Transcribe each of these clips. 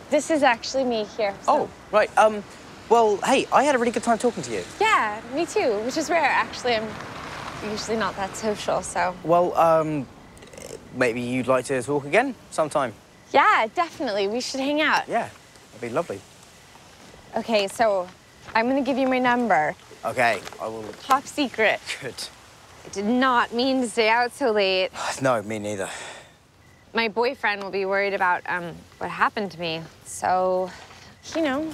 This is actually me here. So. Oh, right. Well, hey, I had a really good time talking to you. Yeah, me too, which is rare. Actually, I'm usually not that social, so. Well, maybe you'd like to talk again sometime. Yeah, definitely. We should hang out. Yeah, that'd be lovely. Okay, so I'm gonna give you my number. Okay, I will. Top secret. Good. I did not mean to stay out so late. No, me neither. My boyfriend will be worried about what happened to me. So, you know,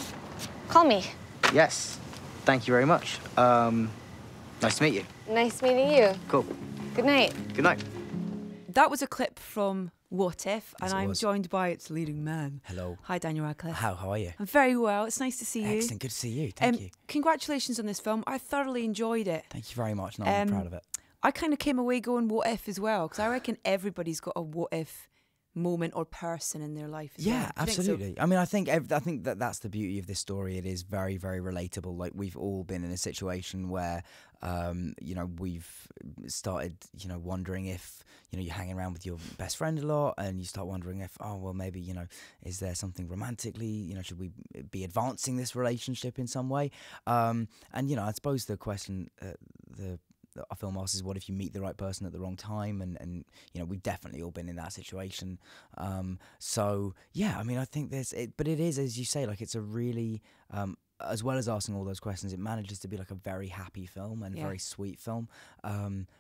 call me. Yes. Thank you very much. Nice to meet you. Nice meeting you. Cool. Good night. Good night. That was a clip from What If, and Yes, it I'm was. joined by its leading man. Hello. Hi, Daniel Radcliffe. How are you? I'm very well. It's nice to see you. Excellent. Good to see you. Thank you. Congratulations on this film. I thoroughly enjoyed it. Thank you very much. No, I'm proud of it. I kind of came away going, what if as well? Because I reckon everybody's got a what if moment or person in their life as well. Yeah, Do you think so? absolutely. I mean, I think that that's the beauty of this story. It is very, very relatable. Like, we've all been in a situation where, you know, we've started, you know, wondering if, you know, you're hanging around with your best friend a lot, and you start wondering if, oh, well, maybe, you know, is there something romantically, you know, should we be advancing this relationship in some way? And, you know, I suppose the question, our film asks is, what if you meet the right person at the wrong time? And you know, we've definitely all been in that situation. So yeah, I mean, I think but it is, as you say, like, it's a really, as well as asking all those questions, it manages to be like a very happy film and very sweet film.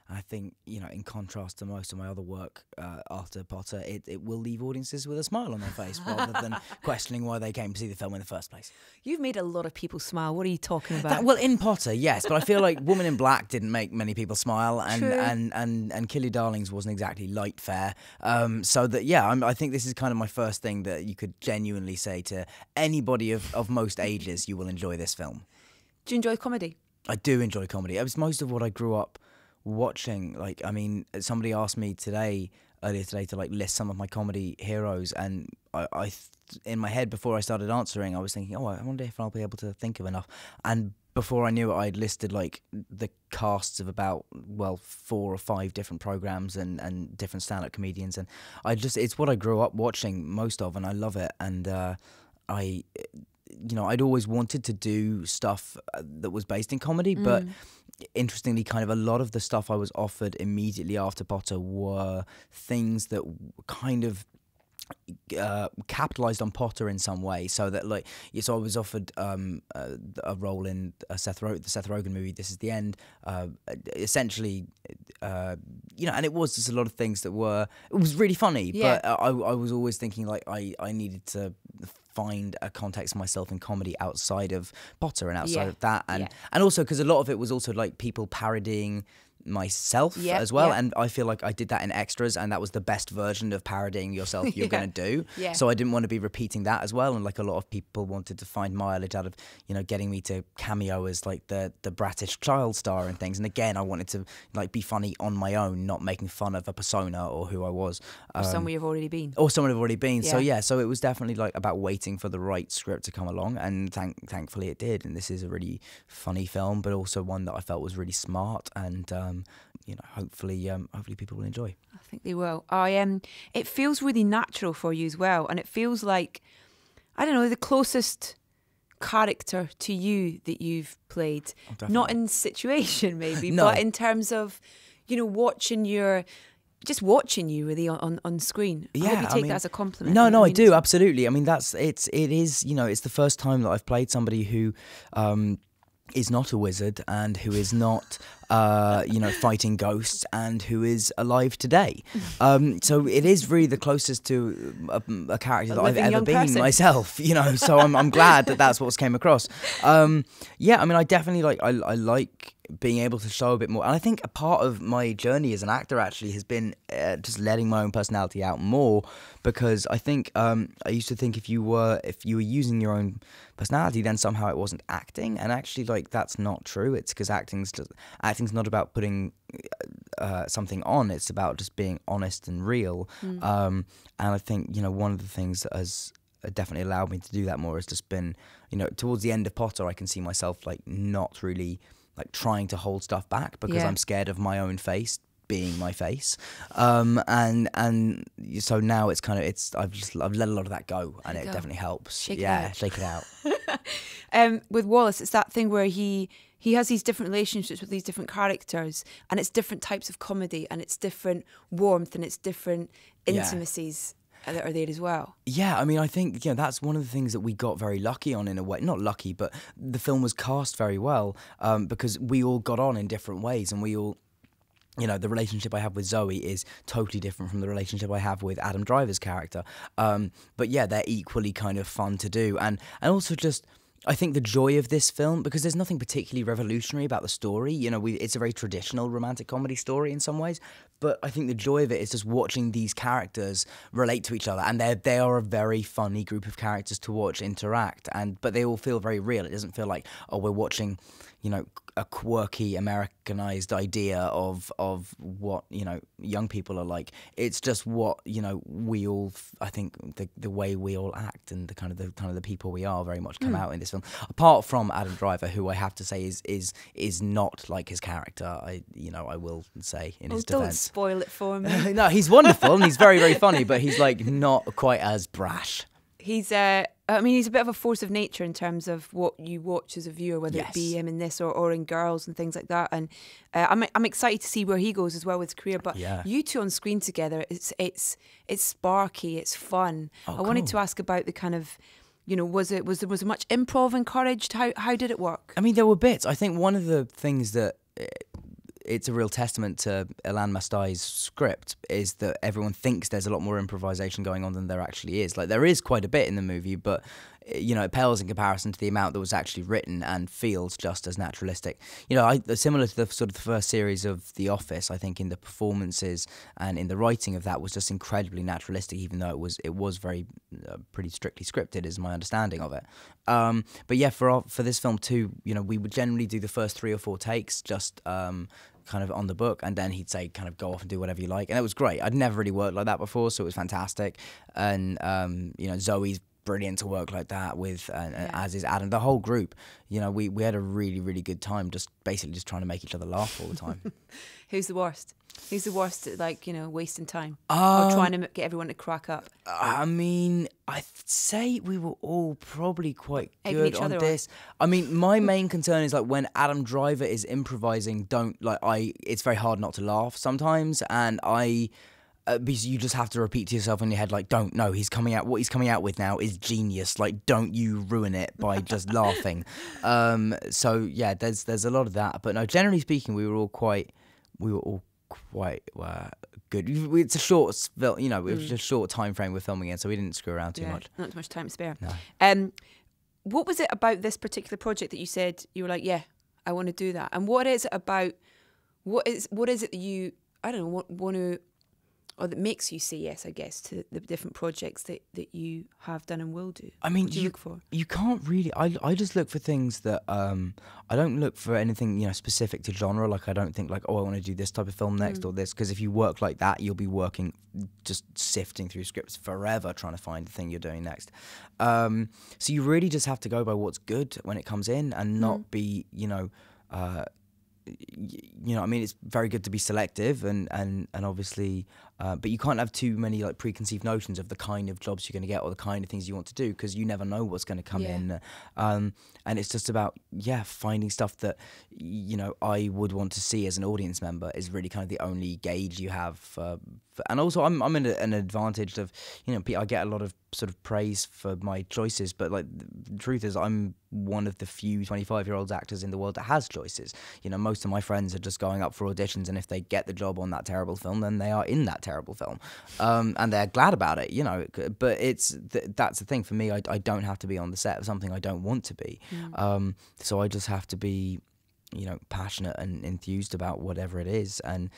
I think, you know, in contrast to most of my other work after Potter, it will leave audiences with a smile on their face rather than questioning why they came to see the film in the first place. You've made a lot of people smile. What are you talking about? Well, in Potter, yes, but I feel like Woman in Black didn't make many people smile, and True. and Kill Your Darlings wasn't exactly light fare. So that, yeah, I think this is kind of my first thing that you could genuinely say to anybody of most ages: you will enjoy this film. Do you enjoy comedy? I do enjoy comedy. It was most of what I grew up watching. Like, I mean, somebody asked me earlier today to like list some of my comedy heroes, and I in my head, before I started answering, I was thinking, oh, I wonder if I'll be able to think of enough. And before I knew it, I'd listed like the casts of about, well, 4 or 5 different programs and different stand-up comedians, and it's what I grew up watching most of, and I love it. And you know, I'd always wanted to do stuff that was based in comedy, but interestingly, kind of a lot of the stuff I was offered immediately after Potter were things that kind of capitalized on Potter in some way, so that, like, so I was offered a role in the Seth Rogen movie, This Is the End, essentially, you know, and it was just a lot of things that it was really funny, but I was always thinking, like, I needed to find a context for myself in comedy outside of Potter and outside of that, and also because a lot of it was also like people parodying myself as well, and I feel like I did that in Extras, and that was the best version of parodying yourself you're going to do. So I didn't want to be repeating that as well, and like a lot of people wanted to find mileage out of, you know, getting me to cameo as like the brattish child star and things, and again I wanted to like be funny on my own, not making fun of a persona or who I was, Or somewhere you've already been. or someone I've already been. So yeah, so it was definitely like about waiting for the right script to come along, and thankfully it did. And this is a really funny film, but also one that I felt was really smart, and you know, hopefully people will enjoy. I think they will. It feels really natural for you as well, and it feels like, I don't know, the closest character to you that you've played. Oh, not in situation maybe, No. but in terms of, you know, watching you really on screen. Yeah, I hope you I take mean, that as a compliment. No, I mean, do, absolutely. I mean, it is, you know, it's the first time that I've played somebody who is not a wizard, and who is not, you know, fighting ghosts, and who is alive today. So it is really the closest to a character that I've ever been myself, you know, so I'm glad that that's what's came across. Yeah, I mean, I definitely I like being able to show a bit more, and I think a part of my journey as an actor actually has been just letting my own personality out more, because I think I used to think if you were using your own personality, then somehow it wasn't acting, and actually, like, that's not true. It's because acting's not about putting something on, it's about just being honest and real. And I think, you know, one of the things that has definitely allowed me to do that more has just been, you know, towards the end of Potter, I can see myself like not really like trying to hold stuff back, because I'm scared of my own face being my face, and so now it's kind of I've let a lot of that go, and it definitely helps. Shake it out. With Wallace, it's that thing where he has these different relationships with these different characters, and it's different types of comedy, and it's different warmth, and it's different intimacies that are there as well. Yeah, I mean, I think that's one of the things that we got very lucky on in a way. Not lucky, but the film was cast very well because we all got on in different ways, and we all. The relationship I have with Zoe is totally different from the relationship I have with Adam Driver's character. But yeah, they're equally kind of fun to do. And also just, I think the joy of this film, because there's nothing particularly revolutionary about the story. It's a very traditional romantic comedy story in some ways. But I think the joy of it is just watching these characters relate to each other. And they are a very funny group of characters to watch interact. But they all feel very real. It doesn't feel like, we're watching, a quirky Americanized idea of what young people are like. It's just what we all. I think the way we all act and the kind of the people we are very much come out in this film. Apart from Adam Driver, who I have to say is not like his character. I will say in his defense. Don't spoil it for me. No, he's wonderful and he's very, very funny, but he's like not quite as brash. He's he's a bit of a force of nature in terms of what you watch as a viewer, whether it be him in this or in Girls and things like that. And I'm excited to see where he goes as well with his career. But you two on screen together, it's sparky, it's fun. I wanted to ask about the kind of, was there much improv encouraged? How did it work? I mean, there were bits. I think one of the things that it's a real testament to Ilan Mastai's script is that everyone thinks there's a lot more improvisation going on than there actually is. Like, there is quite a bit in the movie, but it pales in comparison to the amount that was actually written and feels just as naturalistic. Similar to the sort of the first series of The Office, I think in the performances and in the writing of that was just incredibly naturalistic, even though it was very pretty strictly scripted, is my understanding of it. But yeah, for this film too, we would generally do the first 3 or 4 takes just kind of on the book, and then he'd say kind of go off and do whatever you like, and it was great. I'd never really worked like that before, so it was fantastic. And Zoe's brilliant to work like that with, as is Adam. The whole group, we had a really, really good time just basically just trying to make each other laugh all the time. Who's the worst? Who's the worst at wasting time or trying to get everyone to crack up? I mean, I'd say we were all probably quite good on this. I mean, my main concern is like when Adam Driver is improvising, it's very hard not to laugh sometimes, and because you just have to repeat to yourself in your head, like, what he's coming out with now is genius. Like, don't you ruin it by just laughing. So yeah, there's a lot of that. But no, generally speaking, we were all quite good. It's a short, it was a short time frame we're filming in, so we didn't screw around too much. Not too much time to spare. No. What was it about this particular project that you said you were like, yeah, I want to do that? And what is it about? What is it that you, I don't know, want to, or that makes you say yes, I guess, to the different projects that you have done and will do? I mean, what do you look for? You can't really. I just look for things that I don't look for anything specific to genre. Like, I don't think like, I want to do this type of film next or this, because if you work like that, you'll be working just sifting through scripts forever trying to find the thing you're doing next. So you really just have to go by what's good when it comes in and not be I mean, it's very good to be selective and obviously, but you can't have too many like preconceived notions of the kind of jobs you're going to get or the kind of things you want to do, because you never know what's going to come in. And it's just about finding stuff that I would want to see as an audience member is really kind of the only gauge you have. And also, I'm in an advantage of I get a lot of sort of praise for my choices, but like the truth is, I'm one of the few 25-year-old actors in the world that has choices. Most of my friends are just going up for auditions, and if they get the job on that terrible film, then they are in that terrible film, and they're glad about it. But that's the thing for me. I don't have to be on the set of something I don't want to be. So I just have to be passionate and enthused about whatever it is. And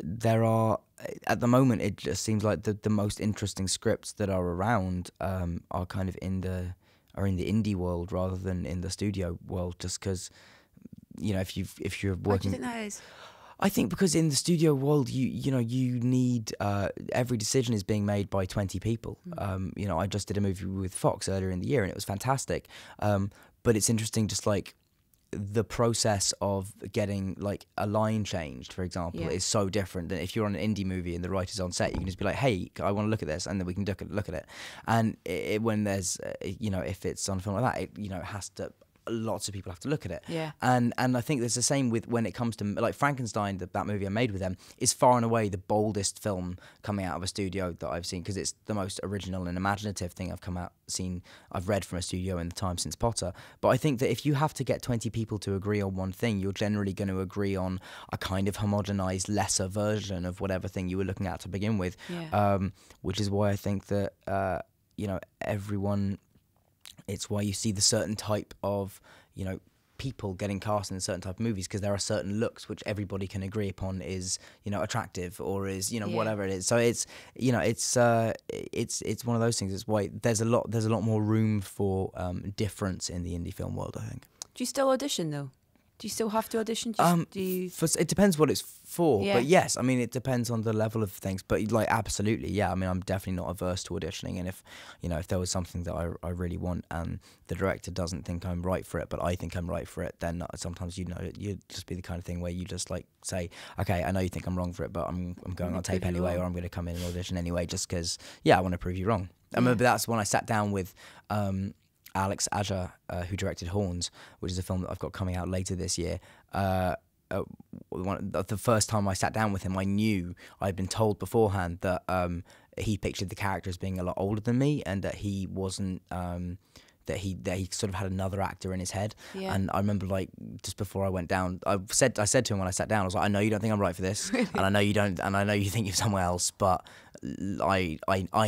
there are, at the moment, it just seems like the most interesting scripts that are around are kind of in the indie world rather than in the studio world, just because if you're working. Why do you think that is? I think because in the studio world, you need every decision is being made by 20 people. I just did a movie with Fox earlier in the year, and it was fantastic. But it's interesting, just like the process of getting like a line changed, for example, is so different than if you're on an indie movie and the writer's on set. You can just be like, hey, I want to look at this, and then we can look at it. And when there's, if it's on a film like that, it has to. Lots of people have to look at it. Yeah. And I think there's the same with when it comes to like Frankenstein, that movie I made with them is far and away the boldest film coming out of a studio that I've seen, because it's the most original and imaginative thing I've read from a studio in the time since Potter. But I think that if you have to get 20 people to agree on one thing, you're generally going to agree on a kind of homogenized lesser version of whatever thing you were looking at to begin with. Which is why I think that everyone. It's why you see the certain type of, people getting cast in a certain type of movies, because there are certain looks which everybody can agree upon is, attractive, or is, whatever it is. So it's, it's one of those things. It's why there's a lot more room for difference in the indie film world, I think. Do you still audition though? Do you still have to audition? It depends what it's for, but yes, I mean, it depends on the level of things. But like, absolutely, yeah. I mean, I'm definitely not averse to auditioning, and if there was something that I really want and the director doesn't think I'm right for it, but I think I'm right for it, then sometimes you'd just be the kind of thing where you just like say, okay, I know you think I'm wrong for it, but I'm going on tape anyway, or I'm going to come in and audition anyway, just because I want to prove you wrong. I remember that's when I sat down with. Alex Aja, who directed Horns, which is a film that I've got coming out later this year. The first time I sat down with him, I knew I'd been told beforehand that he pictured the character as being a lot older than me, and that he wasn't. That he sort of had another actor in his head. Yeah. And I remember, like, just before I went down, I said to him when I sat down, I was like, I know you don't think I'm right for this, really? And I know you don't, and I know you think you're somewhere else, but I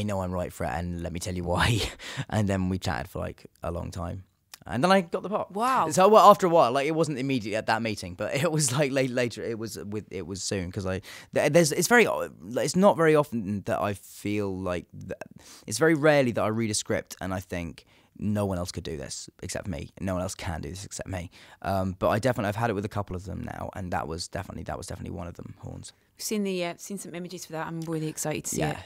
know I'm right for it, and let me tell you why. And then we chatted for like a long time. And then I got the part. Wow. So after a while, like, it wasn't immediately at that meeting, but it was like later. It was soon, because it's not very often that I feel like it's very rarely that I read a script and I think, no one else could do this except for me. No one else can do this except me. But I've had it with a couple of them now, and that was definitely one of them. Horns. We've seen some images for that. I'm really excited to see it. Yeah,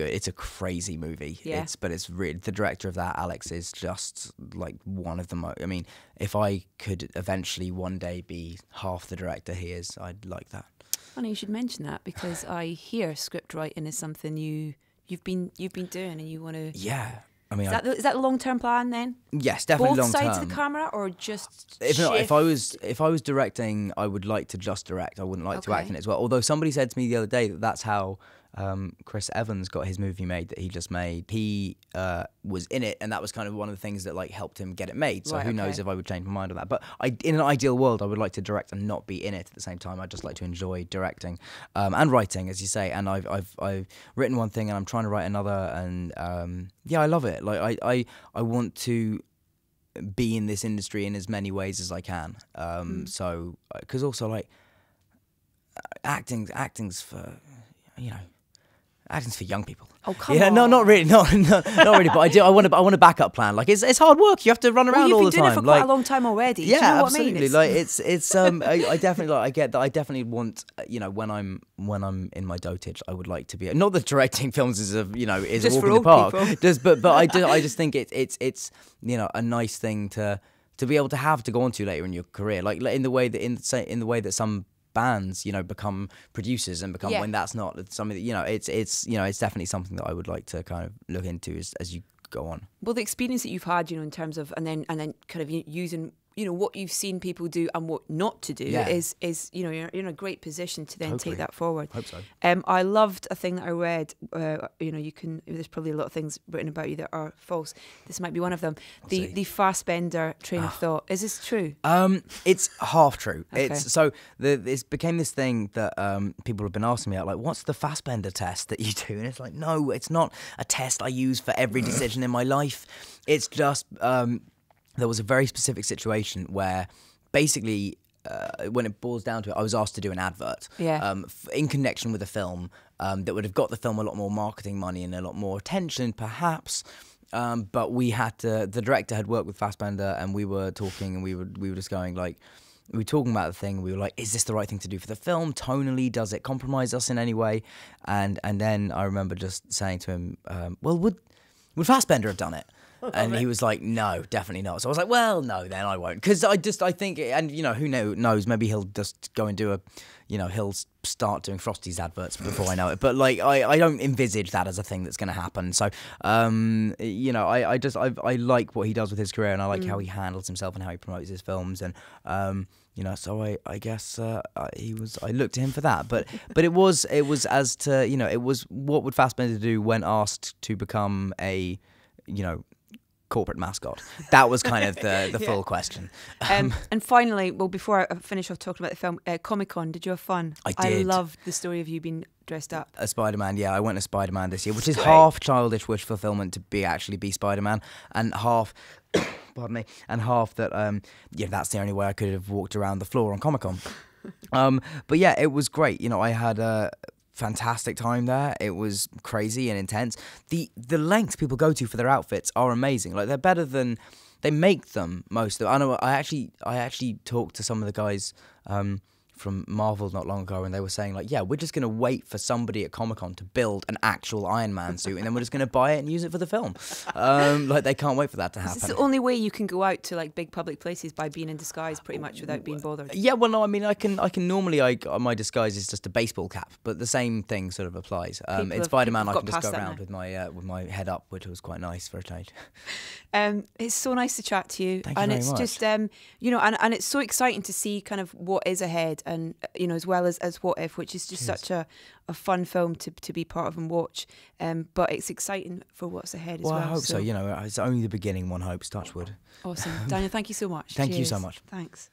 it's a crazy movie. Yeah. But it's really, the director of that, Alex, is just like one of the most. I mean, if I could eventually one day be half the director he is, I'd like that. Funny you should mention that, because I hear script writing is something you've been doing, and you want to. Yeah. I mean, is that the long-term plan then? Yes, definitely long-term. Both sides of the camera, or just if I was directing, I would like to just direct. I wouldn't like to act in it as well. Although somebody said to me the other day that that's how Chris Evans got his movie made that he just made. He was in it, and that was kind of one of the things that like helped him get it made. So who knows if I would change my mind on that. But in an ideal world, I would like to direct and not be in it at the same time. I'd just like to enjoy directing and writing, as you say. And I've written one thing, and I'm trying to write another, and I love it. Like I want to be in this industry in as many ways as I can. So because also like acting's for acting's for young people. Oh, come on. Yeah, no, not really, not really. But I want a backup plan. Like it's hard work. You have to run around all the time. You've been doing it for quite a long time already. Yeah, do you know absolutely. What I mean? Like I definitely I get that. I definitely want when I'm in my dotage, I would like to be. Not that directing films is a walk in the park. But I just think it's a nice thing to be able to have to go on to later in your career. Like in the way that some bands become producers and become when that's not something that it's definitely something that I would like to kind of look into as you go on. Well, the experience that you've had in terms of and then kind of using what you've seen people do and what not to do is you're in a great position to then take that forward. Hope so. I loved a thing that I read. There's probably a lot of things written about you that are false. This might be one of them. The Fassbender train of thought. Is this true? It's half true. Okay. It's became this thing that people have been asking me out, like, what's the Fassbender test that you do? And it's like, no, it's not a test I use for every decision in my life. It's just there was a very specific situation where basically when it boils down to it, I was asked to do an advert in connection with a film that would have got the film a lot more marketing money and a lot more attention perhaps. But we had to, the director had worked with Fassbender, and we were talking, and we were just going like, we were talking about the thing, and we were like, is this the right thing to do for the film? Tonally, does it compromise us in any way? And then I remember just saying to him, well, would Fassbender have done it? And he was like, no, definitely not. So I was like, well, no, then I won't. Because I think, and who knows, maybe he'll just go and do he'll start doing Frosty's adverts before I know it. But like, I don't envisage that as a thing that's going to happen. So, I like what he does with his career, and I like how he handles himself and how he promotes his films. And, so I guess I looked to him for that. But it was as to, it was what would Fassbender do when asked to become a, corporate mascot. That was kind of the full question. And finally, well, before I finish off talking about the film, Comic-Con, did you have fun? I did. I loved the story of you being dressed up. A Spider-Man, yeah. I went to Spider-Man this year, which is half childish wish fulfillment to actually be Spider-Man, and half, pardon me, and half that, that's the only way I could have walked around the floor on Comic-Con. But yeah, it was great. I had a fantastic time there. It was crazy and intense. The lengths people go to for their outfits are amazing. Like, they're better than they make them. Most of them. I know. I actually talked to some of the guys from Marvel not long ago, and they were saying, like, yeah, we're just going to wait for somebody at Comic-Con to build an actual Iron Man suit, and then we're just going to buy it and use it for the film. Like, they can't wait for that to happen. It's the only way you can go out to, like, big public places, by being in disguise pretty much without being bothered. Yeah, well, no, I mean, I can normally, my disguise is just a baseball cap, but the same thing sort of applies. In Spider-Man, I can just go around with my head up, which was quite nice for a change. It's so nice to chat to you. Thank you very much. Just, and it's so exciting to see kind of what is ahead, and as well as What If, which is just such a fun film to be part of and watch. But it's exciting for what's ahead as well. Well, I hope so. It's only the beginning, one hopes, touch wood. Awesome. Daniel, thank you so much. Thank you so much. Thanks.